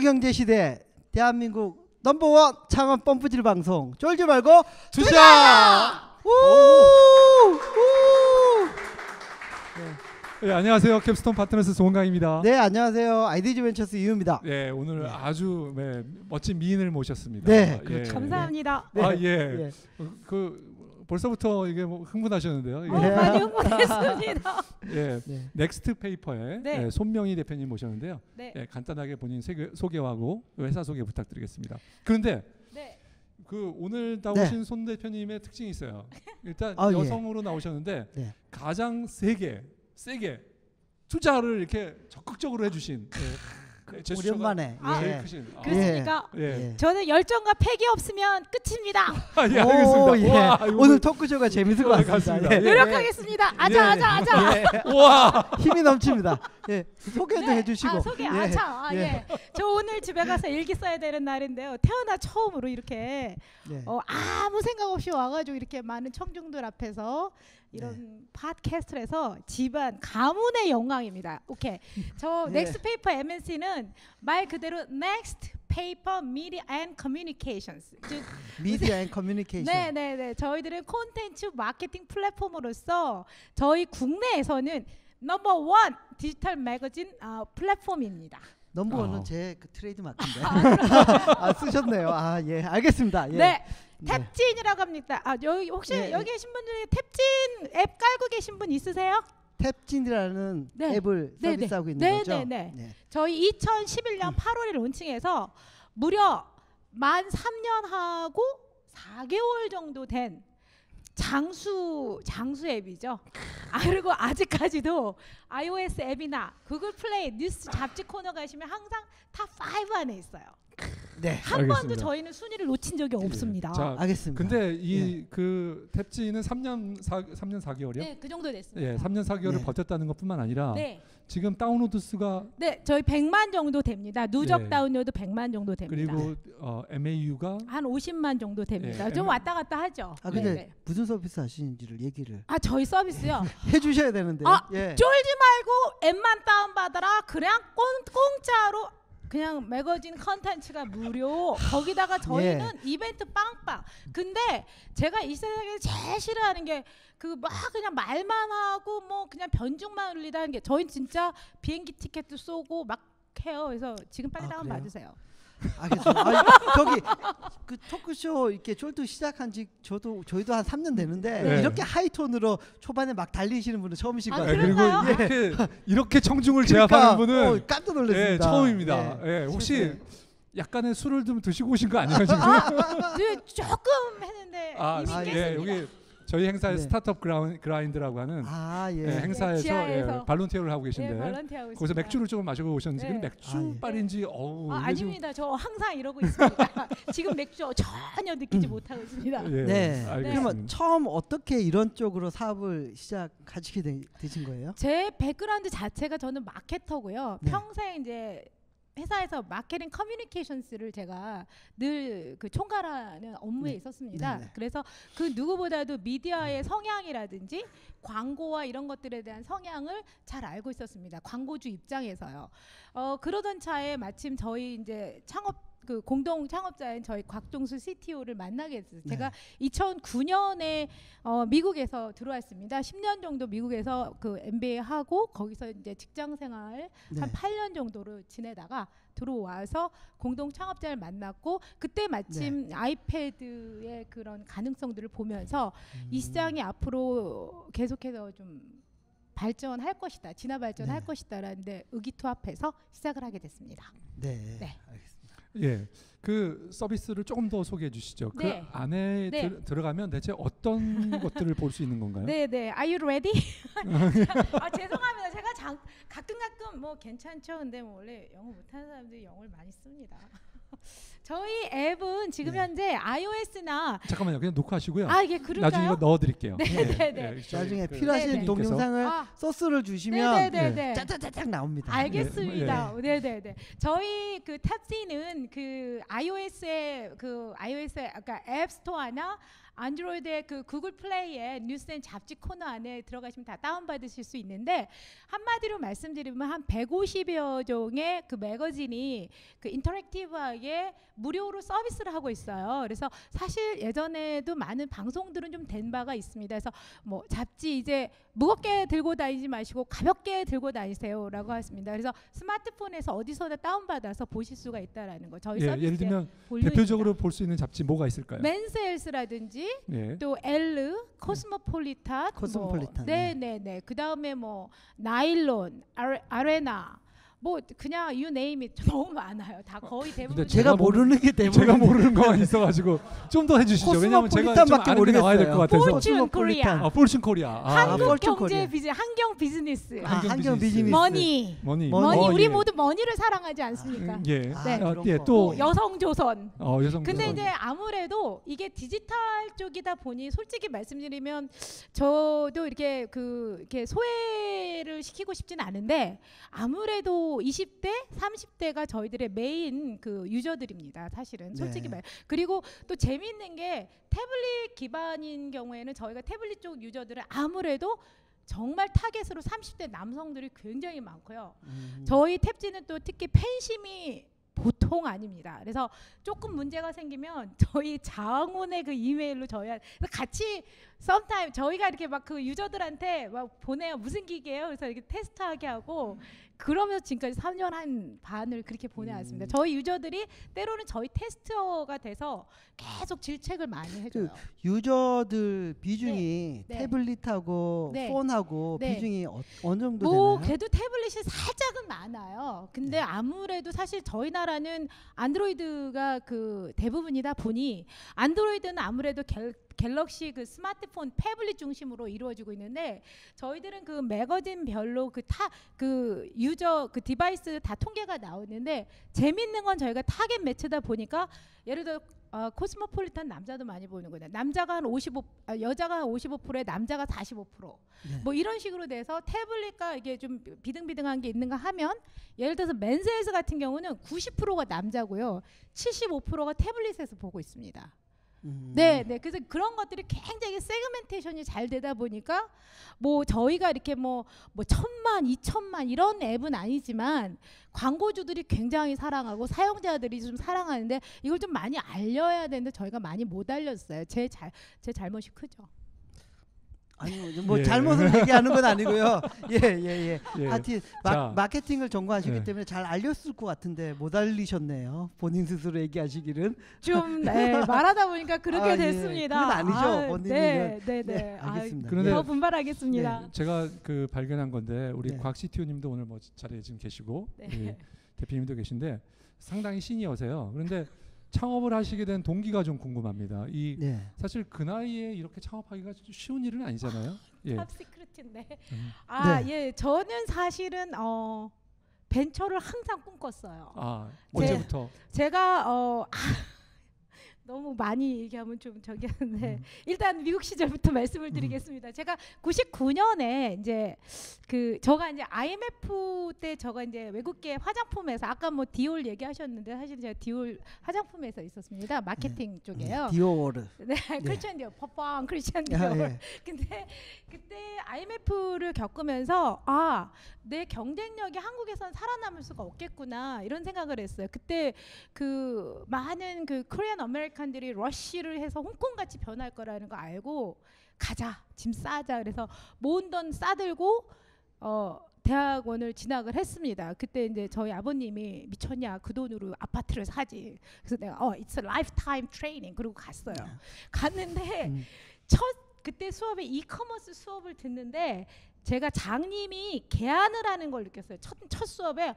경제 시대 대한민국 넘버원 창업 펌프질 방송 쫄지 말고 투자! 우! 네, 안녕하세요. 캡스톤 파트너스 송강입니다. 네, 안녕하세요. 아이디즈 벤처스 이유입니다. 네, 오늘 아주 멋진 미인을 모셨습니다. 네, 그렇죠. 감사합니다. 네. 아, 예. 예. 벌써부터 이게 뭐 흥분하셨는데요. 예. 많이 흥분했습니다. 예. 네. 넥스트 페이퍼의 네. 손명희 대표님 모셨는데요. 네. 예, 간단하게 본인 소개하고 회사 소개 부탁드리겠습니다. 그런데 네. 그 오늘 나오신 손 대표님의 특징이 있어요. 일단 아, 여성으로 나오셨는데 네. 가장 세게 투자를 이렇게 적극적으로 해주신 제스처가 오랜만에. 제일 예. 크신. 그렇습니까? 예. 저는 열정과 패기 없으면 끝입니다. 아, 예, 오, 알겠습니다. 예. 와, 오늘 토크쇼가 재밌을 것 네, 같습니다. 같습니다. 예. 노력하겠습니다. 아자. 예. 와. 힘이 넘칩니다. 예. 소개도 네. 해주시고. 소개. 예. 예. 저 오늘 집에 가서 일기 써야 되는 날인데요. 태어나 처음으로 이렇게 네. 아무 생각 없이 와가지고 이렇게 많은 청중들 앞에서 이런 팟캐스트를 해서 집안 가문의 영광입니다. 오케이. 저 네. 넥스트 페이퍼 MNC는 말 그대로 Next Paper Media and Communications. 즉 미디어 앤 커뮤니케이션. 네네네. 저희들은 콘텐츠 마케팅 플랫폼으로서 저희 국내에서는 넘버원 디지털 매거진 플랫폼입니다. 넘버원은 제 그 트레이드 마크인데. 쓰셨네요. 아, 예. 알겠습니다. 예. 네. 탭진이라고 합니다. 여기 혹시 예, 여기 계신 분 중에 탭진 앱 깔고 계신 분 있으세요? 탭진이라는 네. 앱을 네, 서비스하고 네. 있는 네, 거죠? 네, 네. 저희 2011년 8월에 론칭해서 무려 만 3년하고 4개월 정도 된 장수 앱이죠. 그리고 아직까지도 iOS 앱이나 구글 플레이 뉴스 잡지 코너 가시면 항상 탑 5 안에 있어요. 네. 한 알겠습니다. 번도 저희는 순위를 놓친 적이 없습니다. 자, 알겠습니다. 근데 이 그 탭지는 3년 4개월이요? 네, 그 정도 됐습니다. 예, 3년 4개월을 네. 버텼다는 것뿐만 아니라 네. 지금 다운로드 수가 네, 저희 100만 정도 됩니다. 누적 네. 다운로드 100만 정도 됩니다. 그리고 MAU가 한 50만 정도 됩니다. 네, 좀 왔다 갔다 하죠. 아, 근데 네. 무슨 서비스 하시는지를 얘기를 저희 서비스요. 해주셔야 되는데. 예. 쫄지 말고 앱만 다운받아라. 그냥 공짜로 그냥 매거진 컨텐츠가 무료. 거기다가 저희는 이벤트 빵빵. 근데 제가 이 세상에서 제일 싫어하는 게 그 막 그냥 말만 하고 뭐 그냥 변죽만 울리다는 게 저희 진짜 비행기 티켓도 쏘고 막 해요. 그래서 지금 빨리 다운 그래요? 받으세요. 알겠습니다. 저기 그 토크쇼 이렇게 쫄도 시작한 지 저희도 한 3년 되는데 네. 이렇게 하이톤으로 초반에 막 달리시는 분은 처음이신 것 아, 같아요. 그리고 그런가요? 이렇게 청중을 그러니까, 제압하는 분은 깜짝 놀랐습니다. 예, 처음입니다. 예. 예, 혹시 약간의 술을 좀 드시고 오신 거 아니에요 지금? 조금 했는데 이미 아, 예, 깼습니다. 여기 저희 행사에 네. 스타트업 그라인드라고 하는 예. 행사에서 지하에서. 발론티어를 하고 계신데 발런티어하고 거기서 있습니다. 맥주를 조금 마시고 오셨는지 네. 지금 맥주빨인지 어우 이게 좀- 아닙니다. 저 항상 이러고 있습니다. 지금 맥주 전혀 느끼지 못하고 있습니다. 예, 네. 알겠습니다. 그러면 처음 어떻게 이런 쪽으로 사업을 시작하시게 되신 거예요? 제 백그라운드 자체가 저는 마케터고요. 네. 평생 이제 회사에서 마케팅 커뮤니케이션스를 제가 늘 그 총괄하는 업무에 네. 있었습니다. 네네. 그래서 그 누구보다도 미디어의 성향이라든지 광고와 이런 것들에 대한 성향을 잘 알고 있었습니다. 광고주 입장에서요. 그러던 차에 마침 저희 이제 그 공동 창업자인 저희 곽종수 CTO를 만나게 됐어요. 네. 제가 2009년에 미국에서 들어왔습니다. 10년 정도 미국에서 그 MBA 하고 거기서 이제 직장 생활 네. 한 8년 정도를 지내다가 들어와서 공동 창업자를 만났고 그때 마침 네. 아이패드의 그런 가능성들을 보면서 이 시장이 앞으로 계속해서 좀 발전할 것이다, 진화 발전할 네. 것이다라는데 의기투합해서 시작을 하게 됐습니다. 네. 네. 알겠습니다. 예, 그 서비스를 조금 더 소개해 주시죠. 네. 그 안에 네. 들어가면 대체 어떤 것들을 볼 수 있는 건가요? 네, 네. Are you ready? 죄송합니다. 제가 가끔 뭐 괜찮죠. 근데 뭐 원래 영어 못하는 사람들이 영어를 많이 씁니다. 저희 앱은 지금 네. 현재 iOS나 잠깐만요. 그냥 녹화하시고요. 이게 그런가요? 나중에 이거 넣어드릴게요. 네. 나중에 그 필요하신 네네. 동영상을 아, 소스를 주시면 네네네. 짜짜짜짝 나옵니다. 알겠습니다. 네네네. 저희 그 탭C는 그 iOS의 아까 앱 스토어나 안드로이드의 그 구글 플레이의 뉴스 앤 잡지 코너 안에 들어가시면 다 다운받으실 수 있는데 한마디로 말씀드리면 한 150여 종의 그 매거진이 그 인터랙티브하게 무료로 서비스를 하고 있어요. 그래서 사실 예전에도 많은 방송들은 좀 된 바가 있습니다. 그래서 뭐 잡지 이제 무겁게 들고 다니지 마시고 가볍게 들고 다니세요라고 했습니다. 그래서 스마트폰에서 어디서나 다운받아서 보실 수가 있다라는 거. 저희 서비스 예를 들면 대표적으로 볼 수 있는 잡지 뭐가 있을까요? 맨스헬스라든지 예. 또 엘르, 코스모폴리탄, 코스모폴리탄, 네네네. 그 다음에 뭐 나일론, 아레나, 뭐 그냥 you name it 너무 많아요. 다 거의 대부분. 근데 제가 모르는 게 대부분 제가 모르는 거만 있어가지고 좀 더 해주시죠. 왜냐하면 제가 좀 코스모폴리탄밖에 아는 게 나와야 될 것 같아서. 포춘 코리아, 폴춘 코리아. 한국 폴춘 경제 코리아. 비즈, 한경 비즈니스, 한경 비즈니스. 머니, 머니. 우리 예. 모두 머니를 사랑하지 않습니까? 예. 네. 그런 예. 거. 또 여성조선. 여성. 근데 이제 아무래도 이게 디지털 쪽이다 보니 솔직히 말씀드리면 저도 이렇게 이렇게 소외를 시키고 싶진 않은데 아무래도 20대, 30대가 저희들의 메인 그 유저들입니다. 사실은 솔직히 네. 말. 그리고 또 재미있는 게 태블릿 기반인 경우에는 저희가 태블릿 쪽 유저들은 아무래도 정말 타겟으로 30대 남성들이 굉장히 많고요. 저희 탭지는 또 특히 팬심이 보통 아닙니다. 그래서 조금 문제가 생기면 저희 장원의 그 이메일로 저희한테 같이 썸타임 저희가 이렇게 막 그 유저들한테 막 보내요. 무슨 기계예요? 그래서 이렇게 테스트하게 하고 그러면서 지금까지 3년 한 반을 그렇게 보내왔습니다. 저희 유저들이 때로는 저희 테스터가 돼서 계속 질책을 많이 해줘요. 유저들 비중이 네. 태블릿하고 네. 폰하고 네. 비중이 어느 정도 뭐 되나요? 그래도 태블릿이 살짝은 많아요. 근데 아무래도 사실 저희 나라는 안드로이드가 그 대부분이다 보니 안드로이드는 아무래도 갤럭시 그 스마트폰 태블릿 중심으로 이루어지고 있는데 저희들은 그 매거진별로 그 유저 그 디바이스 다 통계가 나오는데 재밌는 건 저희가 타겟 매체다 보니까 예를 들어 코스모폴리탄 남자도 많이 보는구나. 남자가 한 55, 여자가 한 55%에 남자가 45%. 네. 뭐 이런 식으로 돼서 태블릿과 이게 좀 비등비등한 게 있는가 하면 예를 들어서 맨스헬스 같은 경우는 90%가 남자고요. 75%가 태블릿에서 보고 있습니다. 네. 그래서 그런 것들이 굉장히 세그멘테이션이 잘 되다 보니까 뭐 저희가 이렇게 뭐 1000만, 2000만 이런 앱은 아니지만 광고주들이 굉장히 사랑하고 사용자들이 좀 사랑하는데 이걸 좀 많이 알려야 되는데 저희가 많이 못 알렸어요. 제 잘못이 크죠. 아니 뭐 예. 잘못을 얘기하는 건 아니고요. 예. 예. 하여튼 자. 마케팅을 전공하시기 네. 때문에 잘 알렸을 것 같은데 못 알리셨네요. 본인 스스로 얘기하시기는. 좀 말하다 보니까 그렇게 아, 예. 됐습니다. 그건 아니죠, 본인은. 네. 네, 알겠습니다. 그런데- 더 분발하겠습니다. 제가 그 발견한 건데 우리 네. 곽CTO님도 오늘 뭐 자리에 지금 계시고 네. 우리 대표님도 계신데 상당히 시니어세요. 그런데 창업을 하시게 된 동기가 좀 궁금합니다. 네. 사실 그 나이에 이렇게 창업하기가 쉬운 일은 아니잖아요. 예. 탑 시크릿인데. 음. 예. 저는 사실은 벤처를 항상 꿈꿨어요. 언제부터? 제가 너무 많이 얘기하면 좀 저기 하는데 일단 미국 시절부터 말씀을 드리겠습니다. 제가 99년에 이제 저가 이제 IMF 때 저가 이제 외국계 화장품에서 아까 뭐 디올 얘기하셨는데 사실 제가 디올 화장품에서 있었습니다. 마케팅 쪽이에요. 디오르. 네, 크리스찬 디올, 퍼펑 크리스찬 아, 디올. 예. 근데 그때 IMF를 겪으면서 내 경쟁력이 한국에선 살아남을 수가 없겠구나 이런 생각을 했어요. 그때 그 많은 그 코리안 아메리칸들이 러쉬를 해서 홍콩 같이 변할 거라는 거 알고 가자, 짐 싸자. 그래서 모은 돈 싸들고 대학원을 진학을 했습니다. 그때 이제 저희 아버님이 미쳤냐 그 돈으로 아파트를 사지. 그래서 내가 it's a lifetime training 그러고 갔어요. 갔는데 그때 수업에 이커머스 수업을 듣는데 제가 장님이 개안을 하는 걸 느꼈어요. 첫 수업에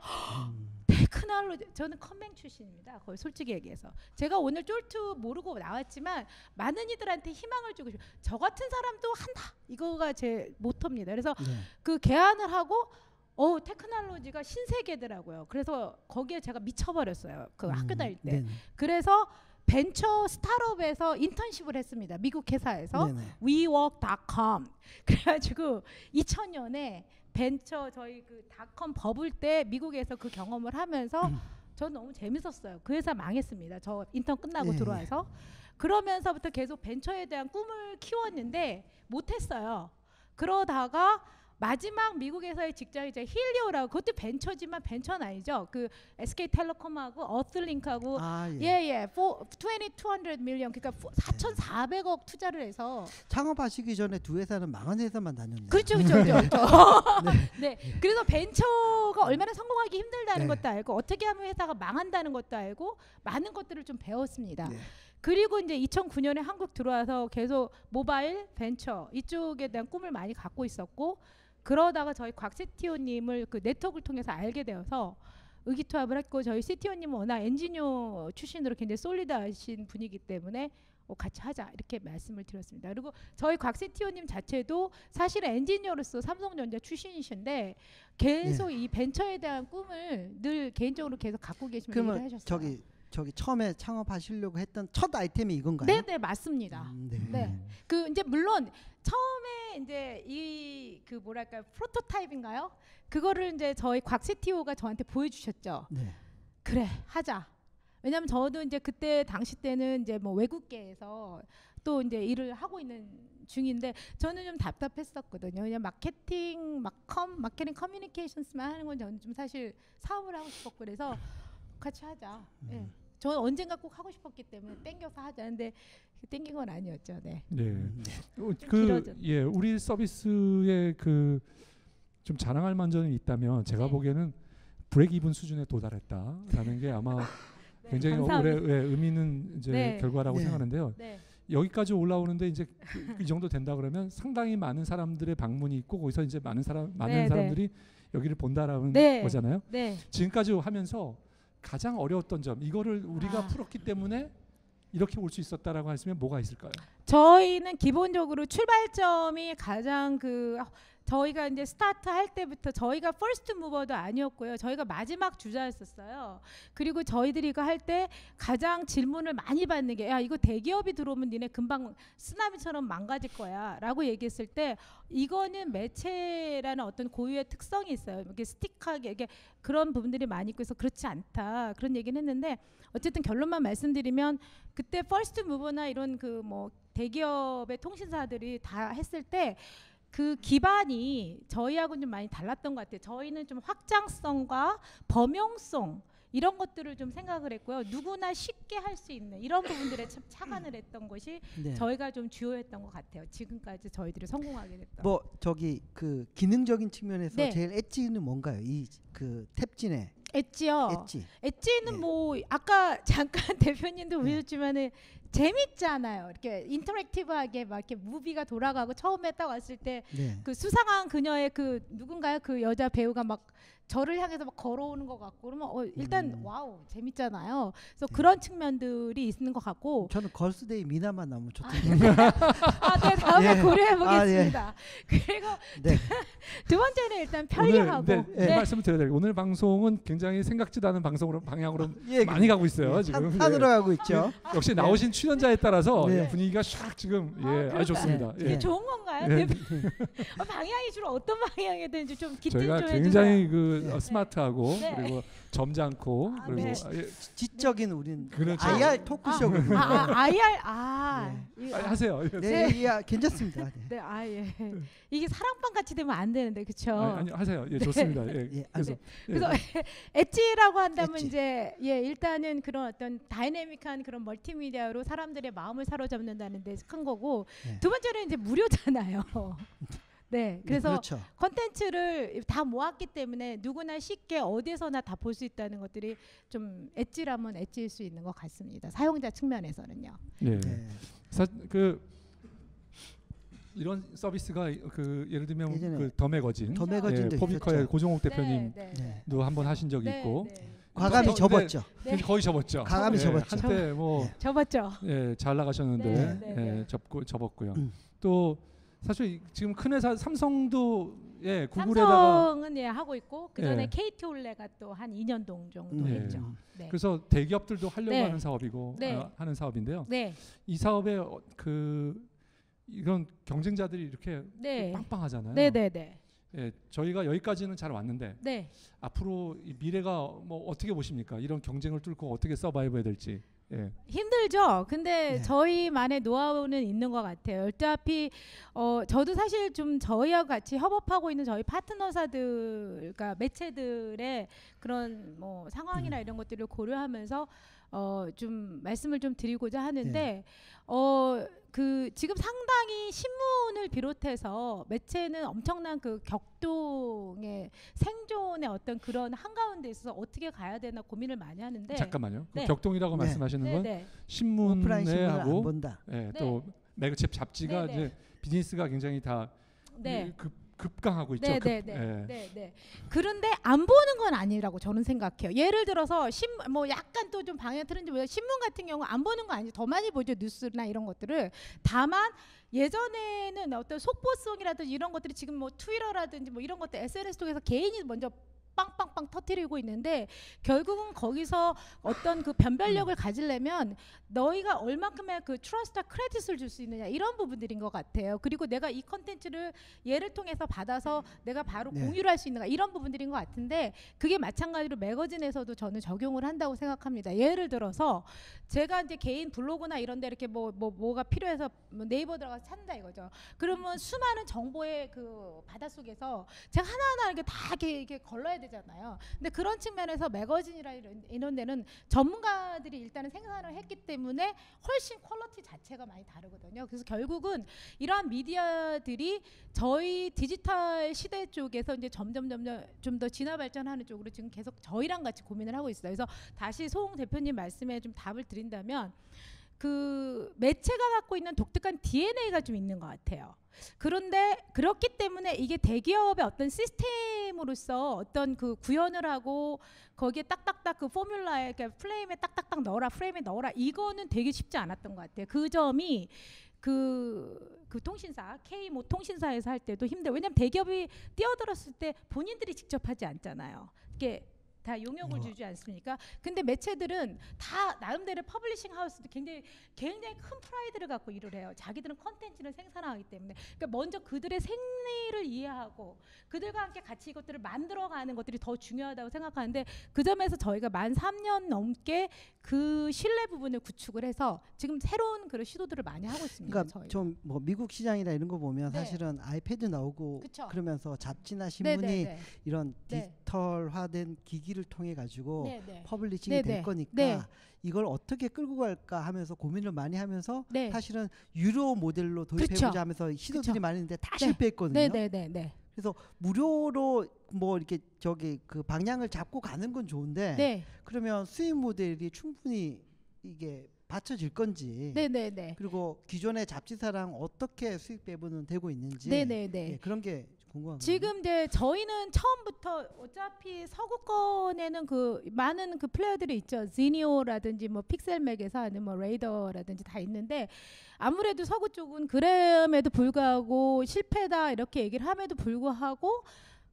테크놀로 저는 컴맹 출신입니다. 거의 솔직히 얘기해서 제가 오늘 쫄투 모르고 나왔지만 많은 이들한테 희망을 주고 저 같은 사람도 한다. 이거가 제 모토입니다. 그래서 그 개안을 하고 테크놀로지가 신세계더라고요. 그래서 거기에 제가 미쳐버렸어요. 그 학교 다닐 때. 네네. 그래서 벤처 스타트업에서 인턴십을 했습니다. 미국 회사에서 네네. WeWork.com. 그래가지고 2000년에 벤처 저희 그 닷컴 버블 때 미국에서 그 경험을 하면서 저는 너무 재밌었어요. 그 회사 망했습니다. 저 인턴 끝나고 예, 들어와서. 그러면서부터 계속 벤처에 대한 꿈을 키웠는데 못했어요. 그러다가 마지막 미국에서의 직장이 이제 힐리오라고, 그것도 벤처지만 벤처는 아니죠. 그 SK텔레콤하고 어슬링크하고 예예 2,200 밀리언, 그러니까 4,400억 투자를 해서 창업하시기 전에 두 회사는 망한 회사만 다녔네요. 그렇죠. 네. 그래서 벤처가 얼마나 성공하기 힘들다는 네. 것도 알고 어떻게 하면 회사가 망한다는 것도 알고 많은 것들을 좀 배웠습니다. 네. 그리고 이제 2009년에 한국 들어와서 계속 모바일 벤처 이쪽에 대한 꿈을 많이 갖고 있었고, 그러다가 저희 곽 CTO님을 그 네트워크를 통해서 알게 되어서 의기투합을 했고, 저희 CTO님은 워낙 엔지니어 출신으로 굉장히 솔리드하신 분이기 때문에 같이 하자 이렇게 말씀을 드렸습니다. 그리고 저희 곽 CTO님 자체도 사실은 엔지니어로서 삼성전자 출신이신데 계속 이 벤처에 대한 꿈을 늘 개인적으로 계속 갖고 계시면서 일을 그러면 하셨어요. 저기 처음에 창업하시려고 했던 첫 아이템이 이건가요? 네네 맞습니다. 네. 네. 그 이제 물론 처음에 이제 이 그 뭐랄까요 프로토타입인가요? 그거를 이제 저희 곽 CTO가 저한테 보여주셨죠. 네. 그래 하자. 왜냐면 저도 이제 그때 당시 때는 이제 뭐 외국계에서 또 이제 일을 하고 있는 중인데 저는 좀 답답했었거든요. 그냥 마케팅 마케팅 커뮤니케이션스만 하는 건 저는 좀 사실 사업을 하고 싶었고, 그래서 같이 하자. 예. 저는 언젠가 꼭 하고 싶었기 때문에 땡겨서 하자는데 땡긴 건 아니었죠. 네. 네. 길어졌- 우리 서비스에 그 좀 자랑할 만점이 있다면 제가 네. 보기에는 브레이크 이븐 수준에 도달했다라는 게 아마 네, 굉장히 감사합니다. 올해 의미 있는 이제 네. 결과라고 네. 생각하는데요. 네. 여기까지 올라오는데 이제 이 정도 된다 그러면 상당히 많은 사람들의 방문이 있고 거기서 이제 많은 네, 사람들이 여기를 본다라는 네. 거잖아요. 네. 지금까지 하면서 가장 어려웠던 점, 이거를 우리가 아. 풀었기 때문에 이렇게 올 수 있었다라고 하시면 뭐가 있을까요? 저희는 기본적으로 출발점이 가장 저희가 이제 스타트 할 때부터 저희가 퍼스트 무버도 아니었고요. 저희가 마지막 주자였었어요. 그리고 저희들이 이거 할 때 가장 질문을 많이 받는 게, 야 이거 대기업이 들어오면 니네 금방 쓰나미처럼 망가질 거야 라고 얘기했을 때, 이거는 매체라는 어떤 고유의 특성이 있어요. 이렇게 스틱하게 이렇게 그런 부분들이 많이 있고 해서 그렇지 않다 그런 얘기는 했는데, 어쨌든 결론만 말씀드리면 그때 퍼스트 무버나 이런 그 뭐 대기업의 통신사들이 다 했을 때 그 기반이 저희하고는 좀 많이 달랐던 것 같아요. 저희는 좀 확장성과 범용성 이런 것들을 좀 생각을 했고요. 누구나 쉽게 할 수 있는 이런 부분들에 참 착안을 했던 것이 네. 저희가 좀 주요했던 것 같아요. 지금까지 저희들이 성공하게 됐던. 뭐 저기 그 기능적인 측면에서 네. 제일 엣지는 뭔가요? 이 그 탭진의 엣지요. 엣지는 네. 뭐 아까 잠깐 대표님도 네. 보여줬지만은 재밌잖아요. 이렇게 인터랙티브하게 막 이렇게 무비가 돌아가고, 처음에 딱 왔을 때 네. 그 수상한 그녀의 그 누군가요? 그 여자 배우가 막 저를 향해서 막 걸어오는 것 같고 그러면 일단 와우 재밌잖아요. 그래서 네. 그런 측면들이 있는 것 같고. 저는 걸스데이 미나만 나오면 좋던데. 네 다음에 예. 고려해 보겠습니다. 그리고 네. 두 번째는 일단 오늘 편리하고. 이 말씀을 드려야 돼요. 오늘 방송은 굉장히 생각지도 않은 방향으로 예, 많이 가고 있어요. 지금 산으로 가고 있죠. 역시 나오신 출연자에 따라서 네. 분위기가 샥 지금 그럴까요? 아주 좋습니다. 네. 이게 예. 좋은 건가요? 예. 방향이 주로 어떤 방향이 되는지 좀 기대 저희가 좀 굉장히 해주세요. 그 스마트하고 네. 그리고 점잖고 아, 그리고 네. 지적인 우린 그렇죠. IR 토크쇼거든요. IR 하세요. 네, 괜찮습니다. 네. 네, 예. 이게 사랑방 같이 되면 안 되는데, 그렇죠? 아니 하세요. 예, 좋습니다. 예. 예, 그래서 그래서 엣지라고 한다면 엣지. 이제 일단은 그런 어떤 다이내믹한 그런 멀티미디어로 사람들의 마음을 사로잡는다는 데 큰 거고, 네. 두 번째는 이제 무료잖아요. 네, 그래서 그렇죠. 컨텐츠를 다 모았기 때문에 누구나 쉽게 어디서나 다 볼 수 있다는 것들이 좀 엣지라면 엣지일 수 있는 것 같습니다. 사용자 측면에서는요. 예. 네. 이런 서비스가 그 예를 들면 예전에 그 더 매거진, 더 매거진도 포비커의 있었죠. 고종옥 대표님도 네. 한번 하신 적이 네, 있고 네. 과감히 근데 접었죠. 네. 거의 접었죠. 과감히 접었죠. 한때 뭐 접었죠. 잘 나가셨는데 네, 네, 네. 접었고요. 음. 또 사실 지금 큰 회사 삼성도 예, 구글에다가 삼성은 예 하고 있고 그 전에 예. KT 올레가 또 한 2년 정도 예. 했죠. 네. 그래서 대기업들도 하려고 네. 하는 사업이고 네. 하는 사업인데요. 네. 이 사업에 이런 경쟁자들이 이렇게 네. 빵빵하잖아요. 네, 네, 네. 예, 저희가 여기까지는 잘 왔는데 네. 앞으로 이 미래가 뭐 어떻게 보십니까? 이런 경쟁을 뚫고 어떻게 서바이브해야 될지. 예. 힘들죠. 근데 네. 저희만의 노하우는 있는 것 같아요. 어차피 저도 사실 좀 저희와 같이 협업하고 있는 저희 파트너사들, 그러니까 매체들의 그런 뭐 상황이나 이런 것들을 고려하면서 좀 말씀을 좀 드리고자 하는데 그 지금 상당히 신문을 비롯해서 매체는 엄청난 그 격동의 생존의 어떤 그런 한가운데 있어서 어떻게 가야 되나 고민을 많이 하는데 잠깐만요. 그 네. 격동이라고 네. 말씀하시는 건 네. 오프라인 신문을 안 신문하고 본다. 예, 네. 또 매거칩 잡지가 네, 이제 비즈니스가 굉장히 다 네. 급강하고 있죠. 네. 그런데 안 보는 건 아니라고 저는 생각해요. 예를 들어서 뭐 약간 또 좀 방향 틀은지 모르겠어요. 신문 같은 경우 안 보는 거 아니죠. 더 많이 보죠. 뉴스나 이런 것들을. 다만 예전에는 어떤 속보성이라든지 이런 것들이 지금 뭐 트위터라든지 뭐 이런 것들 SNS 통해서 개인이 먼저 빵빵빵 터뜨리고 있는데 결국은 거기서 어떤 그 변별력을 가지려면 너희가 얼만큼의 그 트러스트와 크레딧을 줄 수 있느냐 이런 부분들인 것 같아요. 그리고 내가 이 컨텐츠를 얘를 통해서 받아서 내가 바로 네. 공유를 할 수 있는가 이런 부분들인 것 같은데 그게 마찬가지로 매거진에서도 저는 적용을 한다고 생각합니다. 예를 들어서 제가 이제 개인 블로그나 이런 데 이렇게 뭐가 필요해서 뭐 네이버 들어가서 찾는다 이거죠. 그러면 수많은 정보의 그 바닷속에서 제가 하나하나 이렇게 다 이렇게 걸러야 되잖아요. 근데 그런 측면에서 매거진이나 이런 데는 전문가들이 일단은 생산을 했기 때문에 훨씬 퀄리티 자체가 많이 다르거든요. 그래서 결국은 이러한 미디어들이 저희 디지털 시대 쪽에서 이제 점점 좀 더 진화 발전하는 쪽으로 지금 계속 저희랑 같이 고민을 하고 있어요. 그래서 다시 소홍 대표님 말씀에 좀 답을 드린다면 그 매체가 갖고 있는 독특한 DNA가 좀 있는 것 같아요. 그런데 그렇기 때문에 이게 대기업의 어떤 시스템으로서 어떤 그 구현을 하고 거기에 딱딱딱 그 포뮬라에 그러니까 프레임에 딱딱딱 넣어라 프레임에 넣어라 이거는 되게 쉽지 않았던 것 같아요. 그 점이 그 통신사 K 뭐 통신사에서 할 때도 힘들어요. 왜냐하면 대기업이 뛰어들었을 때 본인들이 직접 하지 않잖아요. 이게 다 용역을 주지 않습니까? 근데 매체들은 다 나름대로 퍼블리싱 하우스도 굉장히 큰 프라이드를 갖고 일을 해요. 자기들은 컨텐츠를 생산하기 때문에. 그러니까 먼저 그들의 생리를 이해하고 그들과 함께 같이 이것들을 만들어가는 것들이 더 중요하다고 생각하는데 그 점에서 저희가 만 3년 넘게 그 신뢰 부분을 구축을 해서 지금 새로운 그런 시도들을 많이 하고 있습니다. 그러니까 저희가. 좀 뭐 미국 시장이나 이런 거 보면 네. 사실은 아이패드 나오고 그쵸. 그러면서 잡지나 신문이 네. 이런 네. 디지털화된 기기를 통해 가지고 네. 퍼블리싱이 네, 될 네. 거니까 네. 이걸 어떻게 끌고 갈까 하면서 고민을 많이 하면서 네. 사실은 유료 모델로 도입해보자 그쵸. 하면서 시도들이 그쵸. 많이 있는데 다 네. 실패했거든요. 네. 그래서 무료로 뭐 이렇게 그 방향을 잡고 가는 건 좋은데 네. 그러면 수익 모델이 충분히 이게 받쳐질 건지 네. 그리고 기존의 잡지사랑 어떻게 수익 배분은 되고 있는지 네. 예, 그런 게 궁금합니다. 지금 이제 저희는 처음부터 어차피 서구권에는 그 많은 그 플레이어들이 있죠. 지니오라든지 뭐 픽셀맥에서 하는 뭐 레이더라든지 다 있는데 아무래도 서구 쪽은 그럼에도 불구하고 실패다 이렇게 얘기를 함에도 불구하고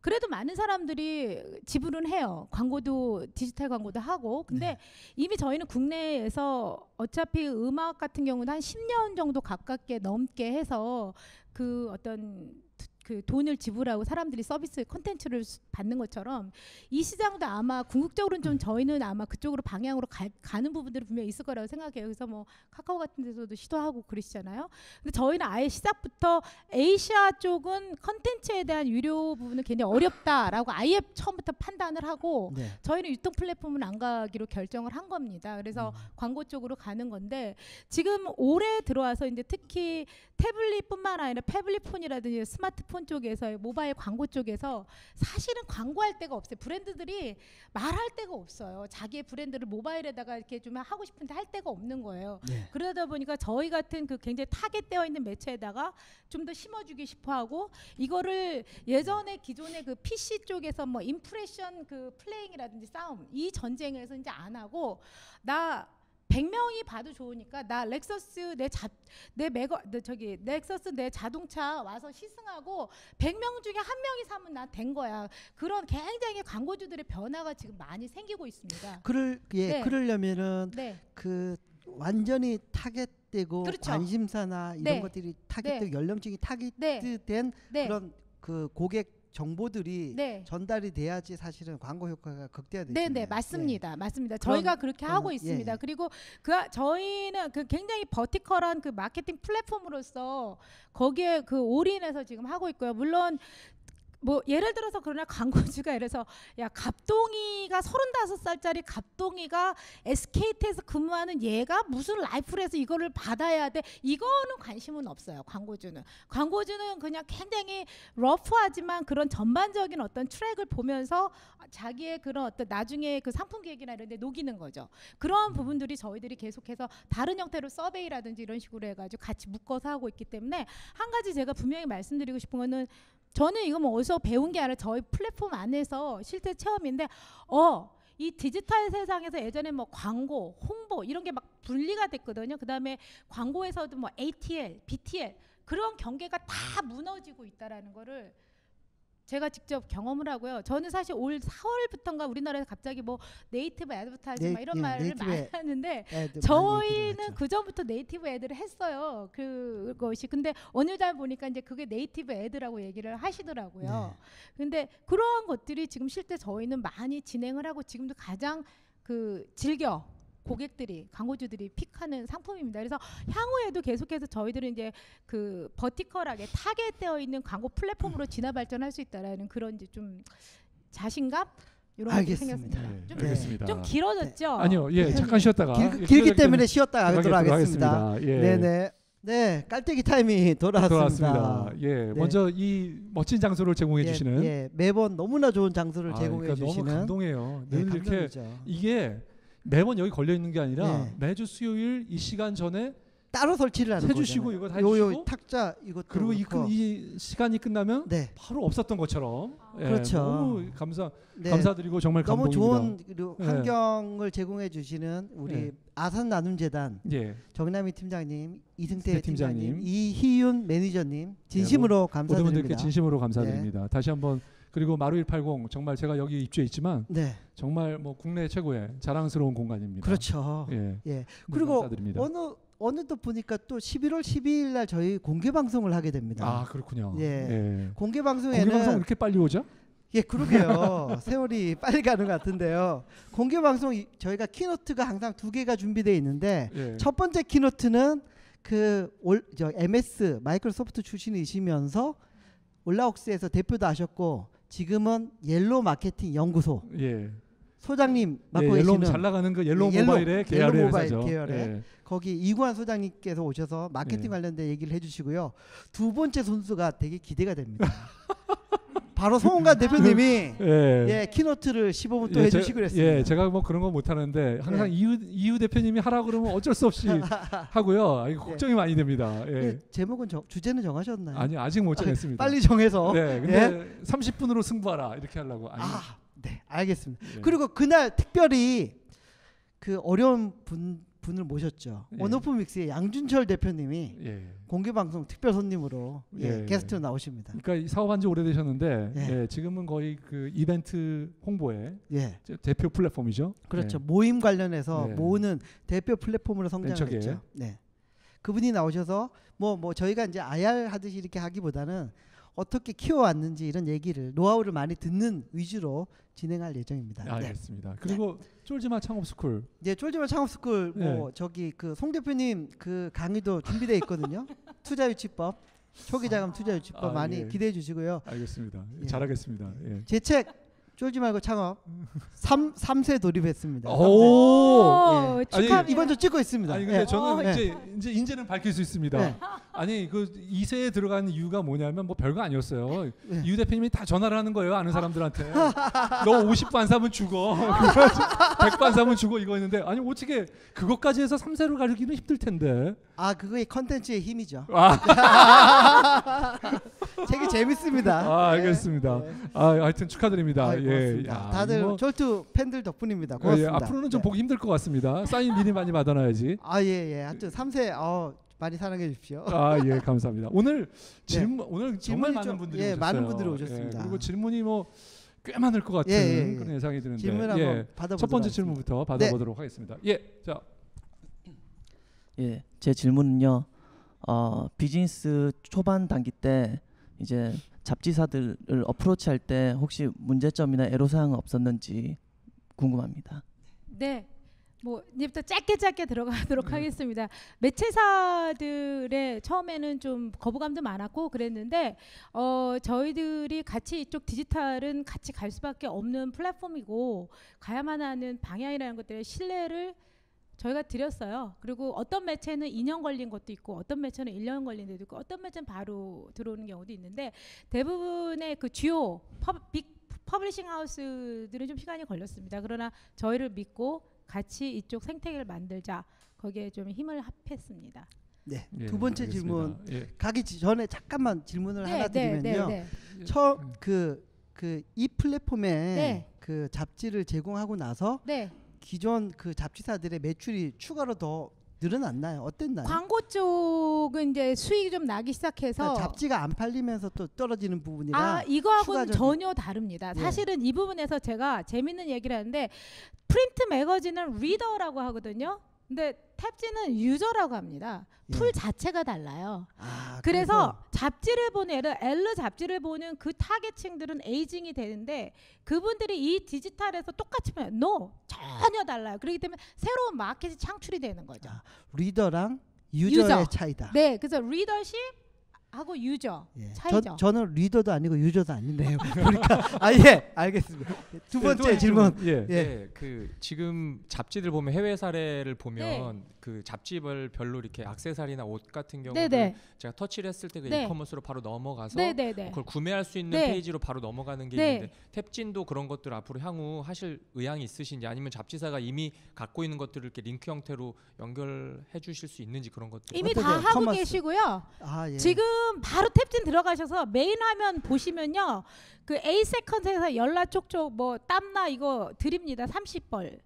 그래도 많은 사람들이 지불은 해요. 광고도 디지털 광고도 하고. 근데 이미 저희는 국내에서 어차피 음악 같은 경우는 한 10년 정도 가깝게 넘게 해서 그 어떤 그 돈을 지불하고 사람들이 서비스 콘텐츠를 받는 것처럼 이 시장도 아마 궁극적으로는 좀 저희는 아마 그쪽으로 방향으로 가는 부분들이 분명히 있을 거라고 생각해요. 그래서 뭐 카카오 같은 데서도 시도하고 그러시잖아요. 근데 저희는 아예 시작부터 아시아 쪽은 콘텐츠에 대한 유료 부분은 굉장히 어렵다라고 아예 처음부터 판단을 하고 네. 저희는 유통 플랫폼은 안 가기로 결정을 한 겁니다. 그래서 광고 쪽으로 가는 건데 지금 올해 들어와서 이제 특히 태블릿뿐만 아니라 패블릿폰이라든지 스마트폰 쪽에서 모바일 광고 쪽에서 사실은 광고할 데가 없어요. 브랜드들이 말할 데가 없어요. 자기의 브랜드를 모바일에다가 이렇게 좀 하고 싶은데 할 데가 없는 거예요. 네. 그러다 보니까 저희 같은 그 굉장히 타겟되어 있는 매체에다가 좀 더 심어주기 싶어하고 이거를 예전에 기존의 그 PC 쪽에서 뭐 임프레션 그 플레잉이라든지 싸움 이 전쟁에서 이제 안 하고 나 100명이 봐도 좋으니까 나 렉서스 렉서스 내 자동차 와서 시승하고 100명 중에 한 명이 사면 나 된 거야. 그런 굉장히 광고주들의 변화가 지금 많이 생기고 있습니다. 네. 그러려면은 네. 그 완전히 타겟되고 그렇죠. 관심사나 이런 네. 것들이 타겟되고 연령층이 타겟된 네. 그런 그 고객 정보들이 네. 전달이 돼야지 사실은 광고 효과가 극대화되죠. 네, 맞습니다. 맞습니다. 그럼 저희가 그렇게 하고 예. 있습니다. 그리고 저희는 그 굉장히 버티컬한 그 마케팅 플랫폼으로서 거기에 그 올인해서 지금 하고 있고요. 물론 뭐 예를 들어서 그러나 광고주가 이래서 야 갑동이가 35살짜리 갑동이가 SKT에서 근무하는 얘가 무슨 라이프에서 이거를 받아야 돼, 이거는 관심은 없어요. 광고주는 그냥 굉장히 러프하지만 그런 전반적인 어떤 트랙을 보면서 자기의 그런 어떤 나중에 그 상품 계획이나 이런 데 녹이는 거죠. 그런 부분들이 저희들이 계속해서 다른 형태로 서베이라든지 이런 식으로 해가지고 같이 묶어서 하고 있기 때문에, 한 가지 제가 분명히 말씀드리고 싶은 거는, 저는 이거 뭐 어디서 배운 게 아니라 저희 플랫폼 안에서 실제 체험인데, 이 디지털 세상에서 예전에 뭐 광고, 홍보 이런 게 막 분리가 됐거든요. 그다음에 광고에서도 뭐 ATL, BTL 그런 경계가 다 무너지고 있다라는 거를 제가 직접 경험을 하고요. 저는 사실 올 4월부터인가 우리나라에서 갑자기 뭐 네이티브 애드버타이징 막 이런 말을 많이 하는데, 저희는 그 전부터 네이티브 애드를 했어요. 그것이 근데 어느 날 보니까 이제 그게 네이티브 애드라고 얘기를 하시더라고요. 근데 그러한 것들이 지금 실제 저희는 많이 진행을 하고 지금도 가장 그 즐겨 고객들이, 광고주들이 픽하는 상품입니다. 그래서 향후에도 계속해서 저희들은 이제 그 버티컬하게 타겟되어 있는 광고 플랫폼으로 진화 발전할 수 있다라는 그런 이제 좀 자신감 이런 것이 생겼습니다. 네, 좀, 알겠습니다. 좀 길어졌죠? 아니요, 예, 잠깐 쉬었다가 길기 때문에 쉬었다 가도록 하겠습니다. 하겠습니다. 예. 네네. 네, 깔때기 타임이 돌아왔습니다. 예, 네. 먼저 이 멋진 장소를 제공해 주시는, 매번 너무나 좋은 장소를 제공해 그러니까 주시는, 너무 감동해요. 늘 이렇게 감동이죠. 이게 매번 여기 걸려 있는 게 아니라 네. 매주 수요일 이 시간 전에 따로 설치를 하는 거죠. 해주시고 이거 다 요 해주시고, 탁자 이것도 그리고 그렇고. 이 시간이 끝나면 네. 바로 없었던 것처럼, 예, 그렇죠. 너무 네. 감사드리고 정말 너무 감동입니다. 좋은 네. 환경을 제공해 주시는 우리 네. 아산 나눔재단 예, 정남희 팀장님, 이승태 네, 팀장님, 팀장님, 이희윤 매니저님 진심으로 모든 분들께 감사드립니다. 진심으로 감사드립니다. 다시 한번, 그리고 마루180 정말 제가 여기 입주해 있지만 네, 정말 뭐 국내 최고의 자랑스러운 공간입니다. 그렇죠. 예, 예. 그리고 감사드립니다. 어느 또 보니까 또 11월 12일 날 저희 공개 방송을 하게 됩니다. 아, 그렇군요. 예. 공개 공개 방송에는 방송 이렇게 빨리 오죠? 예, 그러게요. 세월이 빨리 가는 것 같은데요. 공개 방송 저희가 키노트가 항상 2개가 준비되어 있는데, 예. 첫 번째 키노트는 MS 마이크로소프트 출신이시면서 올라옥스에서 대표도 하셨고 지금은 옐로 마케팅 연구소 예. 소장님 맡고 옐로우 계시는, 잘 나가는 그 옐로우 옐로- 모바일의 계열의 옐로우 모바일 회사죠. 계열의. 예. 거기 이구환 소장님께서 오셔서 마케팅 예. 관련된 얘기를 해주시고요. 두 번째 선수가 되게 기대가 됩니다. 바로 송은관 대표님이 예. 키노트를 15분 또 예, 해주시기로 했습니다. 예, 제가 뭐 그런 거 못 하는데 항상 예. 이유 대표님이 하라 그러면 어쩔 수 없이 하고요. 이거 걱정이 많이 됩니다. 예. 제목은 주제는 정하셨나요? 아니, 아직 못 정했습니다. 빨리 정해서. 네, 근데 30분으로 승부하라 이렇게 하려고. 아니, 네, 알겠습니다. 예. 그리고 그날 특별히 그 어려운 분을 모셨죠. 예. 원오프믹스의 양준철 대표님이 예. 공개 방송 특별 손님으로 예. 게스트로 나오십니다. 그러니까 이 사업한 지 오래되셨는데, 예. 예, 지금은 거의 그 이벤트 홍보의 예, 대표 플랫폼이죠. 그렇죠. 예. 모임 관련해서 네. 모으는 대표 플랫폼으로 성장했죠. 벤처계. 네, 그분이 나오셔서 뭐 저희가 이제 IR 하듯이 이렇게 하기보다는 어떻게 키워왔는지 이런 얘기를, 노하우를 많이 듣는 위주로 진행할 예정입니다. 네. 알겠습니다. 그리고 쫄지마 창업스쿨. 이제 쫄지마 창업스쿨 뭐 저기 그 송 대표님 그 강의도 준비돼 있거든요. 투자유치법, 초기자금 투자유치법 많이 예. 기대해 주시고요. 알겠습니다. 예. 잘하겠습니다. 예. 제 책 쫄지 말고 창업 3세 돌입했습니다. 오! 예. 축하합니다. 이번 주 찍고 있습니다. 아니 근데 예. 저는 네. 이제 인제는 밝힐 수 있습니다. 네. 아니 그 2세에 들어간 이유가 뭐냐면 뭐 별거 아니었어요. 네. 유 대표님이 다 전화를 하는 거예요. 아는 사람들한테. 너 50반 사면 죽어. 100반 사면 죽어 이거 했는데, 아니 어떻게 그것까지 해서 3세로 가르기는 힘들 텐데. 아, 그거의 컨텐츠의 힘이죠. 아, 책이 재밌습니다. 알겠습니다. 네. 하여튼 축하드립니다. 아, 예. 고맙습니다. 야, 다들 이거- 졸투 팬들 덕분입니다. 예, 고맙습니다. 앞으로는 좀 네. 보기 힘들 것 같습니다. 사인 미리 많이 받아놔야지. 예. 하여튼 3세 많이 사랑해 주십시오. 예, 감사합니다. 오늘 질문 오늘 정말 질문이 많은 좀- 분들이 예, 오셨어요. 많은 분들이 오셨습니다. 그리고 질문이 뭐 꽤 많을 것 같은 예. 그런 예상이 드는데. 질문 한번 받아보도록 첫 번째 하겠습니다. 질문부터 받아보도록 하겠습니다. 예, 자, 예, 제 질문은요. 비즈니스 초반 단기 때 이제 잡지사들을 어프로치할 때 혹시 문제점이나 애로사항은 없었는지 궁금합니다. 네. 뭐 이제부터 짧게 들어가도록 하겠습니다. 매체사들의 처음에는 좀 거부감도 많았고 그랬는데 저희들이 같이 이쪽 디지털은 같이 갈 수밖에 없는 플랫폼이고 가야만 하는 방향이라는 것들의 신뢰를 저희가 드렸어요. 그리고 어떤 매체는 2년 걸린 것도 있고 어떤 매체는 1년 걸린 데도 있고 어떤 매체는 바로 들어오는 경우도 있는데 대부분의 그 주요 빅 퍼블리싱 하우스들은 좀 시간이 걸렸습니다. 그러나 저희를 믿고 같이 이쪽 생태계를 만들자 거기에 좀 힘을 합했습니다. 네. 예, 두 번째 알겠습니다. 질문 예. 가기 전에 잠깐만 질문을 하나 드리면요. 네. 처음 이 플랫폼에 네. 그 잡지를 제공하고 나서 네. 기존 그 잡지사들의 매출이 추가로 더 늘어났나요? 어땠나요? 광고 쪽은 이제 수익이 좀 나기 시작해서 그러니까 잡지가 안 팔리면서 또 떨어지는 부분이라 이거하고는 추가적인- 전혀 다릅니다. 예. 사실은 이 부분에서 제가 재밌는 얘기를 하는데 프린트 매거진은 리더라고 하거든요. 근데 탭지는 유저라고 합니다. 풀 예. 자체가 달라요. 아, 그래서 잡지를 보는 엘르 잡지를 보는 그 타겟층들은 에이징이 되는데 그분들이 이 디지털에서 똑같이 보면 no 전혀 달라요. 그렇기 때문에 새로운 마켓이 창출이 되는 거죠. 리더랑 유저의 유저. 차이다. 네, 그래서 리더십 하고 유저 예. 차이죠. 저는 리더도 아니고 유저도 아니네요. 그러니까 알겠습니다. 두 번째 질문. 예. 네, 그 지금 잡지들 보면 해외 사례를 보면 그 잡지별로 이렇게 액세서리나 옷 같은 경우는 네네. 제가 터치를 했을 때 그 네. 이커머스로 바로 넘어가서 네네네. 그걸 구매할 수 있는 네. 페이지로 바로 넘어가는 게 네. 있는데 탭진도 그런 것들 앞으로 향후 하실 의향이 있으신지 아니면 잡지사가 이미 갖고 있는 것들을 이렇게 링크 형태로 연결해 주실 수 있는지 그런 것들 이미 다 어떠세요? 하고 커머스. 계시고요. 예. 지금 바로 탭진 들어가셔서 메인 화면 보시면요. 그 A 세컨드에서 연락 쪽쪽 뭐 땀나 이거 드립니다. 30벌.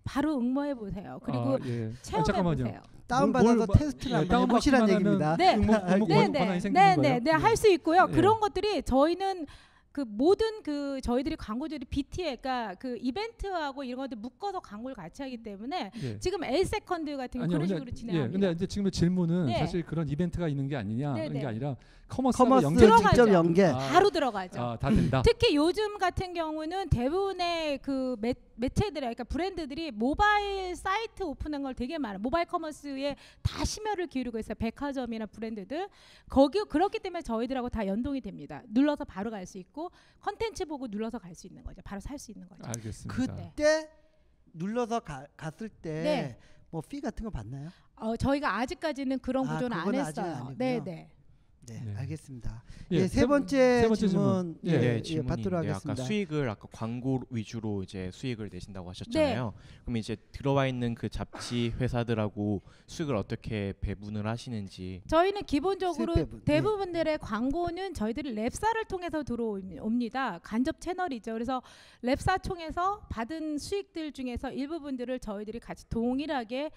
바로 응모해 보세요. 그리고 예. 체험해 잠깐만요. 보세요. 다운받아서 테스트를 한번 해보시란 다운받기만 얘기입니다. 하면 네. 응모 권한이 생기는 거예요. 네, 할 수 있고요. 예. 그런 것들이 저희는 그 모든 그 저희들이 광고주들이 BTA, 그러니까 그 이벤트하고 이런 것들 묶어서 광고를 같이 하기 때문에 예. 지금 A 세컨드 같은 거 그런 식으로 진행합니다. 근데 이제 지금 질문은 네. 사실 그런 이벤트가 있는 게 아니냐 네, 그런 네. 게 아니라 커머스하고 커머스 연결 들어가죠. 직접 연계. 바로 들어가죠. 다 된다. 특히 요즘 같은 경우는 대부분의 그 매체들, 그러니까 브랜드들이 모바일 사이트 오픈한 걸 되게 많아요. 모바일 커머스에 다 심혈을 기울이고 있어요. 백화점이나 브랜드들. 그렇기 때문에 저희들하고 다 연동이 됩니다. 눌러서 바로 갈 수 있고 컨텐츠 보고 눌러서 갈 수 있는 거죠. 바로 살 수 있는 거죠. 알겠습니다. 그때 눌러서 갔을 때 네. 뭐 피 같은 거 받나요? 저희가 아직까지는 그런 구조는 안 그거는 아직은 했어요. 아니고요. 네, 네. 네, 네. 알겠습니다. 예, 세 번째 질문 질문. 예. 네, 받도록 질문인데 아까 하겠습니다. 수익을 아까 광고 위주로 이제 수익을 내신다고 하셨잖아요. 그럼 이제 들어와 있는 그 잡지 회사들하고 수익을 어떻게 배분을 하시는지. 저희는 기본적으로 수익 배분. 대부분들의 광고는 저희들이 랩사를 통해서 들어옵니다. 간접 채널이죠. 그래서 랩사 통해서 받은 수익들 중에서 일부분들을 저희들이 같이 동일하게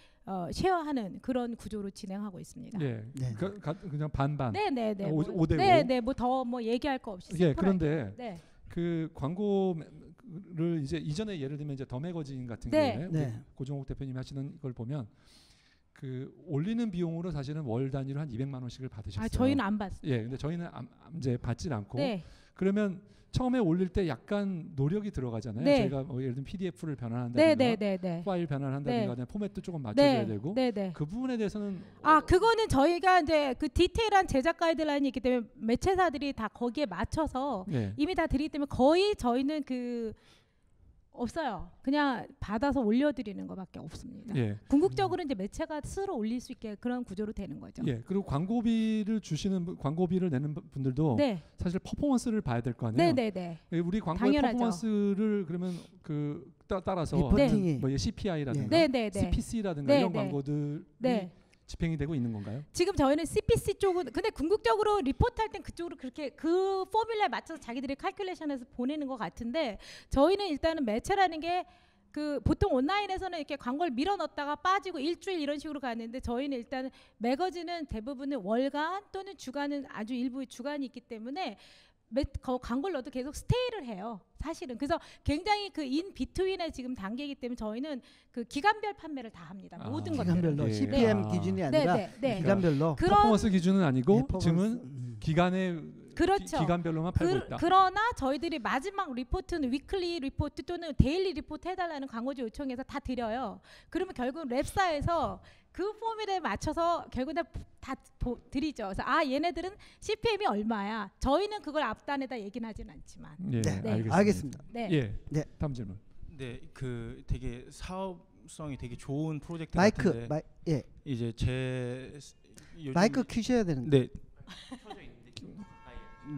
쉐어하는 그런 구조로 진행하고 있습니다. 예. 네. 그냥 반반. 네네네. 5대 5. 네네. 뭐 더 뭐 얘기할 거 없이. 예. 세퍼레이트. 그런데 네. 그 광고를 이제 이전에 예를 들면 이제 더 매거진 같은 네. 경우에 네. 우리 고종욱 대표님 하시는 걸 보면 그 올리는 비용으로 사실은 월 단위로 한 200만 원씩을 받으셨어요. 저희는 안 봤어요. 예. 근데 저희는 이제 받질 않고 네. 그러면 처음에 올릴 때 약간 노력이 들어가잖아요. 네. 저희가 뭐 예를 들면 PDF를 변환한다든가 네네네네. 파일 변환한다든가 네. 포맷도 조금 맞춰줘야 네. 되고 네네. 그 부분에 대해서는 그거는 저희가 이제 그 디테일한 제작 가이드라인이 있기 때문에 매체사들이 다 거기에 맞춰서 예. 이미 다 드리기 때문에 거의 저희는 그 없어요. 그냥 받아서 올려드리는 것밖에 없습니다. 예. 궁극적으로 이제 매체가 스스로 올릴 수 있게 그런 구조로 되는 거죠. 예. 그리고 광고비를 주시는 광고비를 내는 분들도 네, 사실 퍼포먼스를 봐야 될 거 아니에요. 네, 네, 네. 예, 우리 광고의 당연하죠. 퍼포먼스를 그러면 따라서 리포팅이 뭐 CPI라든가 네, 네, 네. CPC라든가 네, 이런 네. 광고들이 네, 집행이 되고 있는 건가요? 지금 저희는 CPC 쪽은 근데 궁극적으로 리포트할 땐 그쪽으로 그렇게 그 포뮬러에 맞춰서 자기들이 칼큘레이션해서 보내는 것 같은데 저희는 일단은 매체라는 게 그 보통 온라인에서는 이렇게 광고를 밀어 넣었다가 빠지고 일주일 이런 식으로 가는데 저희는 일단 매거진은 대부분은 월간 또는 주간은 아주 일부 주간이 있기 때문에 광고를 넣어도 계속 스테이를 해요. 사실은 그래서 굉장히 그 인 비트윈의 지금 단계이기 때문에 저희는 그 기간별 판매를 다 합니다. 모든 것들. 기간별로 예. CPM 네. 기준이 아니라 네. 기간별로 그런 퍼포먼스 기준은 아니고 네, 퍼포먼스. 지금은 기간의 그렇죠. 기간별로만 팔고 있다. 그러나 저희들이 마지막 리포트는 위클리 리포트 또는 데일리 리포트 해달라는 광고주 요청해서 다 드려요. 그러면 결국 랩사에서 그 포뮬에 맞춰서 결국 다 드리죠. 그래서 얘네들은 CPM이 얼마야. 저희는 그걸 앞단에다 얘기는 하진 않지만. 예, 네. 알겠습니다. 네. 예. 네. 다음 질문. 네, 그 되게 사업성이 되게 좋은 프로젝트 마이크 같은데 예. 이제 제 요즘 마이크 켜셔야 되는데. 네.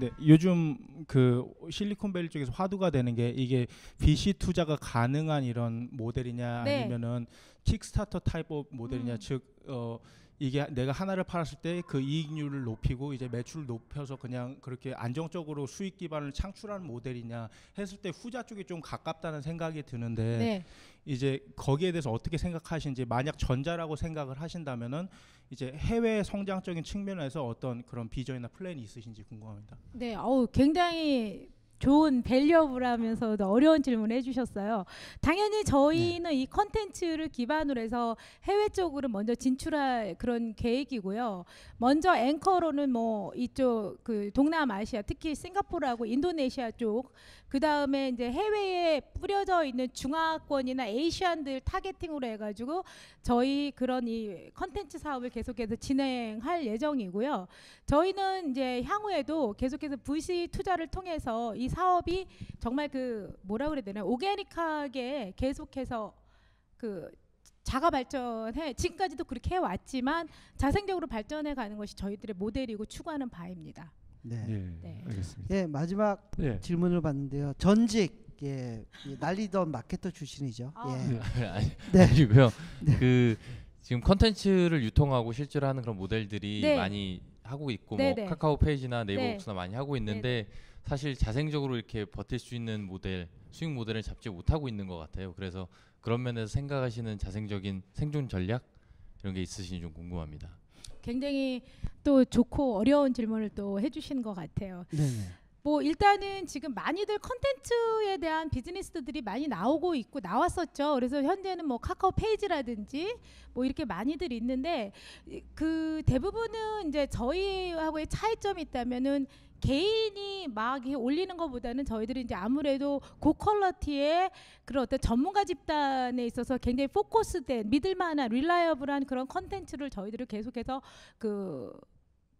네, 요즘 그 실리콘밸리 쪽에서 화두가 되는 게 이게 VC 투자가 가능한 이런 모델이냐 네. 아니면은 킥스타터 타입 모델이냐 즉 이게 내가 하나를 팔았을 때 그 이익률을 높이고 이제 매출을 높여서 그냥 그렇게 안정적으로 수익 기반을 창출하는 모델이냐 했을 때 후자 쪽이 좀 가깝다는 생각이 드는데 네. 이제 거기에 대해서 어떻게 생각하시는지 만약 전자라고 생각을 하신다면은 이제 해외 성장적인 측면에서 어떤 그런 비전이나 플랜이 있으신지 궁금합니다. 네, 굉장히 좋은 밸류어블하면서도 어려운 질문을 해주셨어요. 당연히 저희는 이 컨텐츠를 기반으로 해서 해외 쪽으로 먼저 진출할 그런 계획이고요. 먼저 앵커로는 뭐 이쪽 그 동남아시아, 특히 싱가포르하고 인도네시아 쪽, 그 다음에 이제 해외에 뿌려져 있는 중화권이나 에이시안들 타겟팅으로 해가지고 저희 그런 이 컨텐츠 사업을 계속해서 진행할 예정이고요. 저희는 이제 향후에도 계속해서 VC 투자를 통해서 이 사업이 정말 그 뭐라 그래야 되나 오게닉하게 계속해서 그 자가 발전해 지금까지도 그렇게 해왔지만 자생적으로 발전해 가는 것이 저희들의 모델이고 추구하는 바입니다. 네. 예. 네. 알겠습니다. 예, 마지막 예. 질문을 봤는데요. 전직 날리던 마케터 출신이죠. 예. 아니, 네. 아니고요. 네. 그 지금 컨텐츠를 유통하고 실제로 하는 그런 모델들이 네. 많이 하고 있고 네, 뭐 네. 카카오 페이지나 네이버 네. 북스나 많이 하고 있는데 사실 자생적으로 이렇게 버틸 수 있는 모델, 수익 모델을 잡지 못하고 있는 것 같아요. 그래서 그런 면에서 생각하시는 자생적인 생존 전략 이런 게 있으신지 좀 궁금합니다. 굉장히 또 좋고 어려운 질문을 또 해주신 것 같아요. 네. 뭐 일단은 지금 많이들 컨텐츠에 대한 비즈니스들이 많이 나오고 있고 나왔었죠. 그래서 현재는 뭐 카카오 페이지라든지 뭐 이렇게 많이들 있는데 그 대부분은 이제 저희하고의 차이점이 있다면은 개인이 막 올리는 것보다는 저희들이 이제 아무래도 고퀄러티의 그런 어떤 전문가 집단에 있어서 굉장히 포커스된 믿을만한 릴라이어블한 그런 컨텐츠를 저희들이 계속해서 그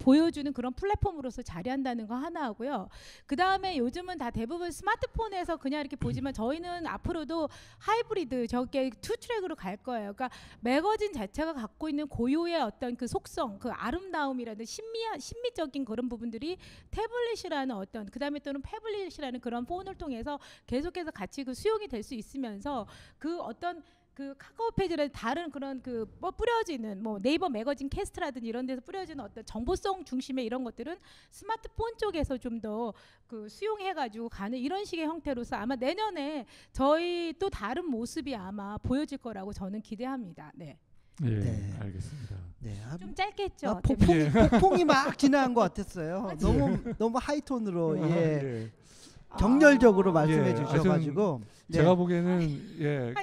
보여주는 그런 플랫폼으로서 자리한다는 거 하나 하고요. 그 다음에 요즘은 다 대부분 스마트폰에서 그냥 이렇게 보지만 저희는 앞으로도 하이브리드 저게 투 트랙으로 갈 거예요. 그러니까 매거진 자체가 갖고 있는 고유의 어떤 그 속성, 그 아름다움이라든 신미적인 그런 부분들이 태블릿이라는 어떤 그 다음에 또는 패블릿이라는 그런 폰을 통해서 계속해서 같이 그 수용이 될 수 있으면서 그 어떤 그 카카오 페이지라든 다른 그런 그 뿌려지는 뭐 네이버 매거진 캐스트라든지 이런 데서 뿌려지는 어떤 정보성 중심의 이런 것들은 스마트폰 쪽에서 좀 더 그 수용해가지고 가는 이런 식의 형태로서 아마 내년에 저희 또 다른 모습이 아마 보여질 거라고 저는 기대합니다. 네. 예. 네. 알겠습니다. 네. 좀 짧게 했죠. 폭풍이 막 지나간 것 같았어요. 너무 하이톤으로 아, 예. 정열적으로 말씀해 예, 주셔가지고 네. 제가 보기에는 예,